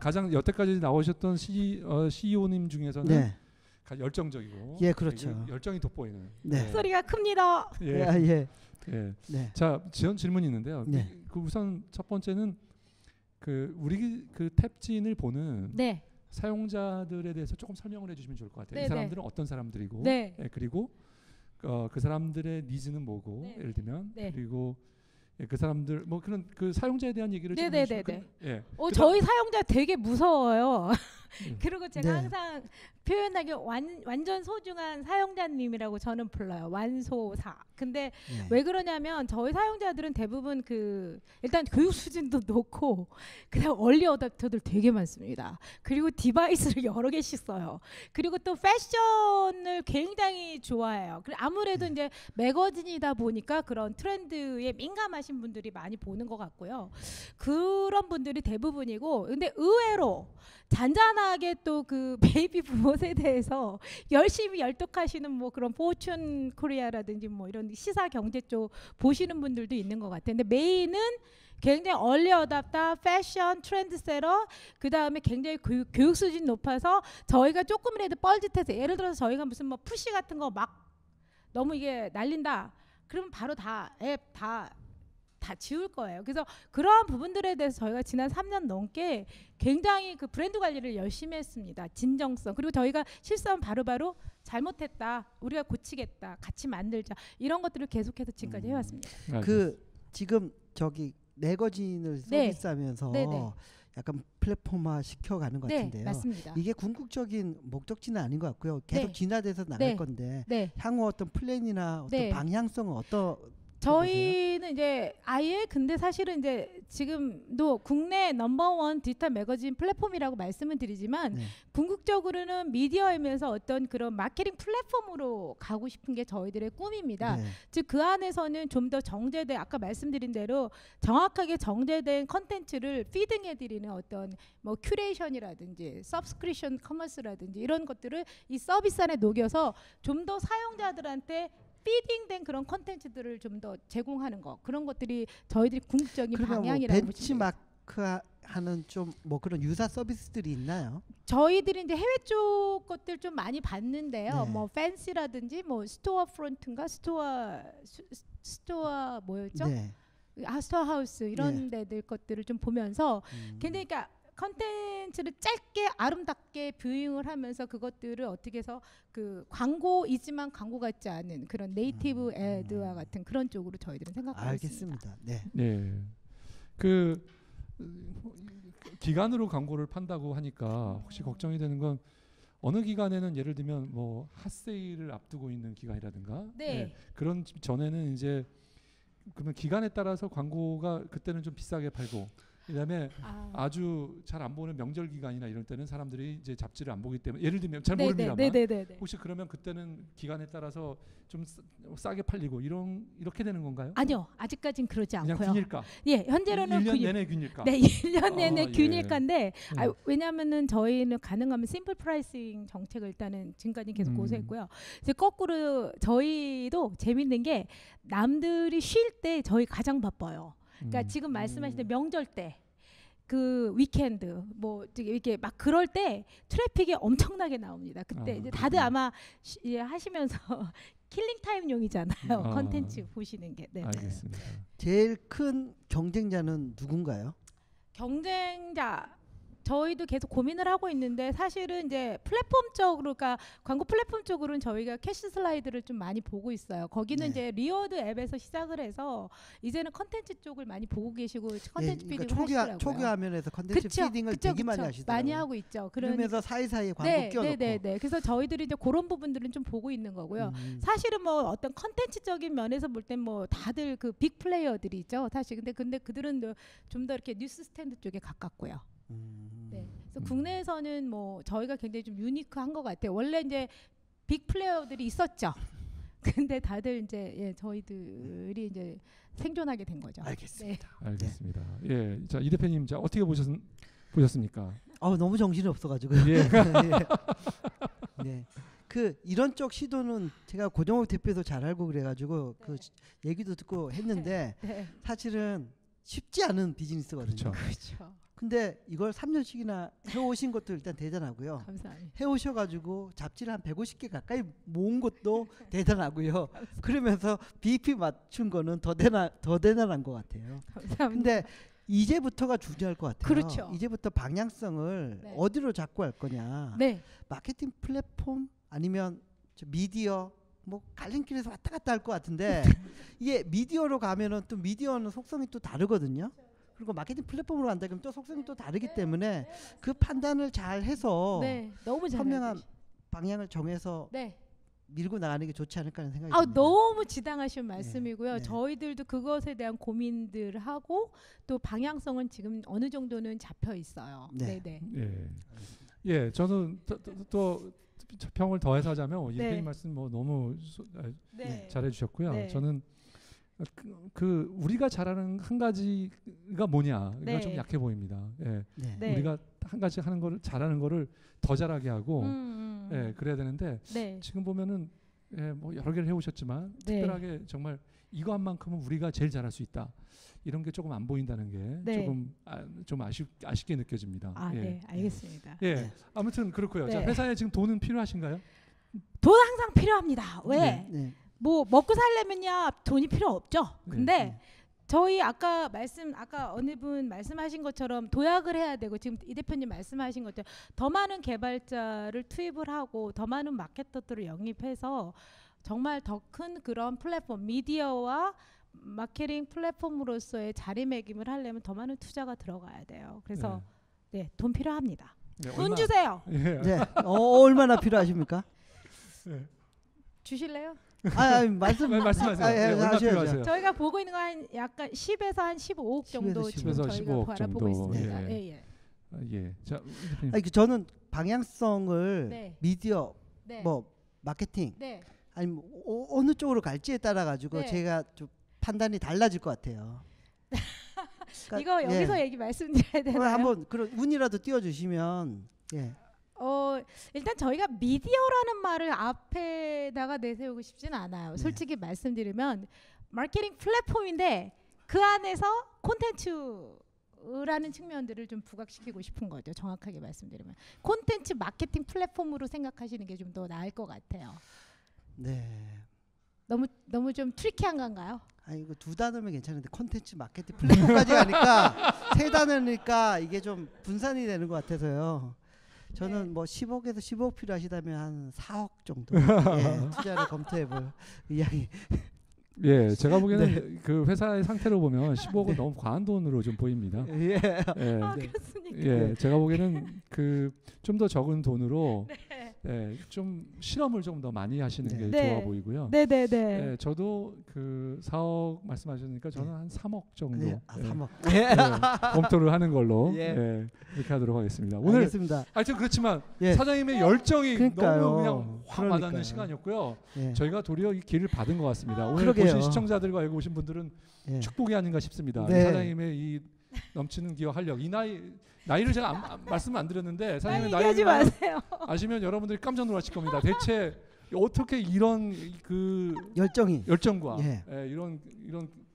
가장 여태까지 나오셨던 CEO님 중에서는 네. 열정적이고 예, 그렇죠. 열정이 돋보이는 네. 소리가 큽니다. 예. 예. 예. 네. 자, 질문이 있는데요. 네. 그 우선 첫 번째는 그 우리 그 탭진을 보는 네. 사용자들에 대해서 조금 설명을 해주시면 좋을 것 같아요. 네, 이 사람들은 어떤 사람들이고, 네. 예, 그리고 그 사람들의 니즈는 뭐고, 네. 예를 들면 네. 그리고 예, 그 사람들 뭐 그런 그 사용자에 대한 얘기를 좀 네네네네. 해주시면 예. 저희 사용자 되게 무서워요. 그리고 제가 네. 항상 표현하기 완전 소중한 사용자님이라고 저는 불러요. 완소사. 근데 네. 왜 그러냐면 저희 사용자들은 대부분 일단 교육 수준도 높고 그다음 얼리 어댑터들 되게 많습니다. 그리고 디바이스를 여러 개씩 써요. 그리고 또 패션을 굉장히 좋아해요. 아무래도 이제 매거진이다 보니까 그런 트렌드에 민감하신 분들이 많이 보는 것 같고요. 그런 분들이 대부분이고, 근데 의외로 잔잔하게 또 그 베이비 부모 세대에서 열심히 열독하시는 뭐 그런 포춘 코리아라든지 뭐 이런 시사 경제 쪽 보시는 분들도 있는 것 같아요. 근데 메인은 굉장히 얼리 어답터, 패션, 트렌드세러, 그 다음에 굉장히 교육 수준 높아서 저희가 조금이라도 뻘짓해서 예를 들어서 저희가 무슨 뭐 푸시 같은 거 막 너무 이게 날린다. 그러면 바로 다 앱 다 지울 거예요. 그래서 그러한 부분들에 대해서 저희가 지난 3년 넘게 굉장히 그 브랜드 관리를 열심히 했습니다. 진정성. 그리고 저희가 실수하면 바로바로 잘못했다. 우리가 고치겠다. 같이 만들자. 이런 것들을 계속해서 지금까지 해왔습니다. 그 지금 저기 매거진을 네. 서비스하면서 네네. 약간 플랫폼화 시켜가는 것 네, 같은데요. 맞습니다. 이게 궁극적인 목적지는 아닌 것 같고요. 계속 네. 진화돼서 나갈 네. 건데 네. 향후 어떤 플랜이나 어떤 네. 방향성은 어떤 저희는 이제 아예 근데 사실은 이제 지금도 국내 넘버원 디지털 매거진 플랫폼이라고 말씀을 드리지만 네. 궁극적으로는 미디어이면서 어떤 그런 마케팅 플랫폼으로 가고 싶은 게 저희들의 꿈입니다. 네. 즉 그 안에서는 좀 더 정제된 아까 말씀드린 대로 정확하게 정제된 컨텐츠를 피딩해드리는 어떤 뭐 큐레이션이라든지 서브스크립션 커머스라든지 이런 것들을 이 서비스 안에 녹여서 좀 더 사용자들한테 피딩된 그런 컨텐츠들을 좀 더 제공하는 거 그런 것들이 저희들이 궁극적인 그러면 뭐 방향이라고 보시면 돼요. 벤치마크하는 좀 뭐 그런 유사 서비스들이 있나요? 저희들이 이제 해외 쪽 것들 좀 많이 봤는데요. 네. 뭐 팬시라든지 뭐 스토어 프론트인가 스토어 뭐였죠? 네. 스토어 하우스 이런 데들 것들을 좀 보면서 굉장히 그러니까 컨텐츠를 짧게 아름답게 뷰잉을 하면서 그것들을 어떻게 해서 그 광고이지만 광고 같지 않은 그런 네이티브 애드와 같은 그런 쪽으로 저희들은 생각하고 있습니다. 알겠습니다. 네. 네. 그 기간으로 광고를 판다고 하니까 혹시 걱정이 되는 건 어느 기간에는 예를 들면 뭐 핫세일을 앞두고 있는 기간이라든가 네. 그런 전에는 이제 그러면 기간에 따라서 광고가 그때는 좀 비싸게 팔고 그다음에 아주 잘 안 보는 명절 기간이나 이럴 때는 사람들이 이제 잡지를 안 보기 때문에 예를 들면 잘 모릅니다만 네네네. 혹시 그러면 그때는 기간에 따라서 좀 싸게 팔리고 이렇게 되는 건가요? 아니요. 아직까진 그러지 그냥 않고요. 균일가. 예, 현재로는 1년 내내 균일가. 네, 1년 내내 예. 균일가인데 왜냐하면은 저희는 가능하면 심플 프라이싱 정책을 일단은 지금까지 계속 고수했고요. 이제 거꾸로 저희도 재밌는 게 남들이 쉴 때 저희 가장 바빠요. 그러니까 지금 말씀하신 대 명절 때 그 위켄드 뭐 이렇게 막 그럴 때 트래픽이 엄청나게 나옵니다. 그때 이제 다들 아마 하시면서 킬링 타임용이잖아요. 컨텐츠 보시는 게. 네. 알겠습니다. 제일 큰 경쟁자는 누군가요? 경쟁자 저희도 계속 고민을 하고 있는데 사실은 이제 플랫폼 쪽으로 그러니까 광고 플랫폼 쪽으로는 저희가 캐시 슬라이드를 좀 많이 보고 있어요. 거기는 네. 이제 리워드 앱에서 시작을 해서 이제는 컨텐츠 쪽을 많이 보고 계시고 컨텐츠 피딩을 그러니까 하시더라고요. 초기 화면에서 컨텐츠 피딩을 되게 많이 하시더라고요. 많이 하고 있죠. 그러면서 사이사이에 광고 끼워놓고. 네. 그래서 저희들이 이제 그런 부분들은 좀 보고 있는 거고요. 사실은 뭐 어떤 컨텐츠적인 면에서 볼 땐 뭐 다들 그 빅 플레이어들이 있죠. 사실 근데 그들은 좀 더 이렇게 뉴스 스탠드 쪽에 가깝고요. 네. 그래서 국내에서는 뭐 저희가 굉장히 좀 유니크한 것 같아요. 원래 이제 빅 플레이어들이 있었죠. 근데 다들 이제 저희들이 이제 생존하게 된 거죠. 알겠습니다. 네. 알겠습니다. 예, 자 이 대표님, 자 어떻게 보셨습니까? 너무 정신이 없어가지고요. 예. 네. 그 이런 쪽 시도는 제가 고정욱 대표도 잘 알고 그래가지고 그 얘기도 듣고 했는데 네. 사실은 쉽지 않은 비즈니스거든요. 그렇죠. 근데 이걸 3년씩이나 해오신 것도 일단 대단하고요. 감사합니다. 해오셔가지고 잡지를 한 150개 가까이 모은 것도 대단하고요. 그러면서 BP 맞춘 거는 더 대단한 것 같아요. 감사합니다. 근데 이제부터가 중요할 것 같아요. 그렇죠. 이제부터 방향성을 네. 어디로 잡고 할 거냐. 네. 마케팅 플랫폼 아니면 미디어 뭐 갈림길에서 왔다 갔다 할 것 같은데 이게 미디어로 가면은 또 미디어는 속성이 또 다르거든요. 그리고 마케팅 플랫폼으로 간다 그러면 또 속성이 또 다르기 때문에 그 판단을 잘 해서 네, 너무 잘 현명한 방향을 정해서 네. 밀고 나가는 게 좋지 않을까 하는 생각이 아, 듭니다. 너무 지당하신 말씀이고요. 네. 저희들도 그것에 대한 고민들을 하고 또 방향성은 지금 어느 정도는 잡혀 있어요. 네. 네, 네. 예. 예, 저는 또 평을 더해서 하자면 이 네. 대표님 말씀 뭐 너무 네. 잘해 주셨고요. 네. 저는 그 우리가 잘하는 한 가지가 뭐냐 이거 네. 좀 약해 보입니다. 예. 네. 네. 우리가 한 가지 하는 거를 잘하는 거를 더 잘하게 하고 예, 그래야 되는데 네. 지금 보면은 예, 뭐 여러 개를 해오셨지만 네. 특별하게 정말 이거 한 만큼은 우리가 제일 잘할 수 있다. 이런 게 조금 안 보인다는 게 네. 조금 좀 아쉽게 느껴집니다. 아, 예. 네. 알겠습니다. 예, 네. 아무튼 그렇고요. 네. 자, 회사에 지금 돈은 필요하신가요? 돈 항상 필요합니다. 왜? 네. 네. 뭐 먹고 살려면야 돈이 필요 없죠. 근데 네. 저희 아까 어느 분 말씀하신 것처럼 도약을 해야 되고 지금 이 대표님 말씀하신 것처럼 더 많은 개발자를 투입을 하고 더 많은 마케터들을 영입해서 정말 더 큰 그런 플랫폼 미디어와 마케팅 플랫폼으로서의 자리매김을 하려면 더 많은 투자가 들어가야 돼요. 그래서 네, 돈 필요합니다. 네, 돈 주세요. 예. 네. 얼마나 필요하십니까? 주실래요? 말씀하세요. 예, 예, 얼마 하셔야죠. 필요하세요? 저희가 보고 있는 거 한 약간 10에서 한 15억 정도 10에서 지금 15억 저희가 바라보고 정도. 있습니다. 예. 예, 예. 예. 자, 아니, 저는 방향성을 네. 미디어, 네. 뭐 마케팅, 네. 아니면 어느 쪽으로 갈지에 따라 가지고 네. 제가 좀 판단이 달라질 것 같아요. 그러니까, 이거 여기서 얘기 말씀드려야 되나요? 한번 그런 운이라도 띄워주시면 예. 일단 저희가 미디어라는 말을 앞에다가 내세우고 싶지는 않아요. 솔직히 말씀드리면 마케팅 플랫폼인데 그 안에서 콘텐츠라는 측면들을 좀 부각시키고 싶은 거죠. 정확하게 말씀드리면 콘텐츠 마케팅 플랫폼으로 생각하시는 게 좀 더 나을 것 같아요. 네. 너무 좀 트리키한 건가요? 아니 이거 두 단어면 괜찮은데 콘텐츠 마케팅 플랫폼까지 가니까 세 단어니까 이게 좀 분산이 되는 것 같아서요. 저는 뭐 10억에서 15억 필요하시다면 한 4억 정도 예, 투자를 검토해볼 의향이. 예, 제가 보기에는 그 회사의 상태로 보면 15억은 너무 과한 돈으로 좀 보입니다. 예. 예. 그렇습니까? 예, 제가 보기에는 그 좀 더 적은 돈으로 예, 좀 실험을 좀 더 많이 하시는 게 네. 좋아 보이고요. 네네네. 예, 저도 그 4억 말씀하셨으니까 저는 한 3억 정도 예. 예, 3억. 예, 검토를 하는 걸로 예. 예, 이렇게 하도록 하겠습니다. 오늘 알겠습니다. 하여튼 그렇지만 예. 사장님의 열정이 그러니까요. 너무 그냥 확 그러니까요. 와닿는 시간이었고요. 예. 저희가 도리어 이 기회를 받은 것 같습니다. 오늘 그러게요. 보신 시청자들과 여기 오신 분들은 예. 축복이 아닌가 싶습니다. 네. 이 사장님의 이 넘치는 기와 활력, 이 나이를 제가 말씀 안 드렸는데 사장님의 얘기하지 나이를 마세요. 아시면 여러분들이 깜짝 놀라실 겁니다. 대체 어떻게 이런 그 열정과 예. 예, 이런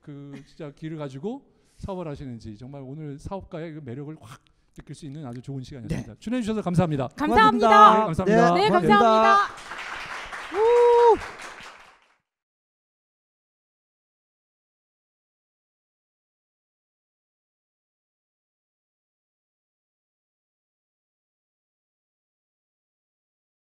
그 진짜 기를 가지고 사업을 하시는지 정말 오늘 사업가의 그 매력을 확 느낄 수 있는 아주 좋은 시간이었습니다. 출연해 주셔서 감사합니다. 감사합니다. 네, 감사합니다. 네, 고맙습니다. 감사합니다. 우!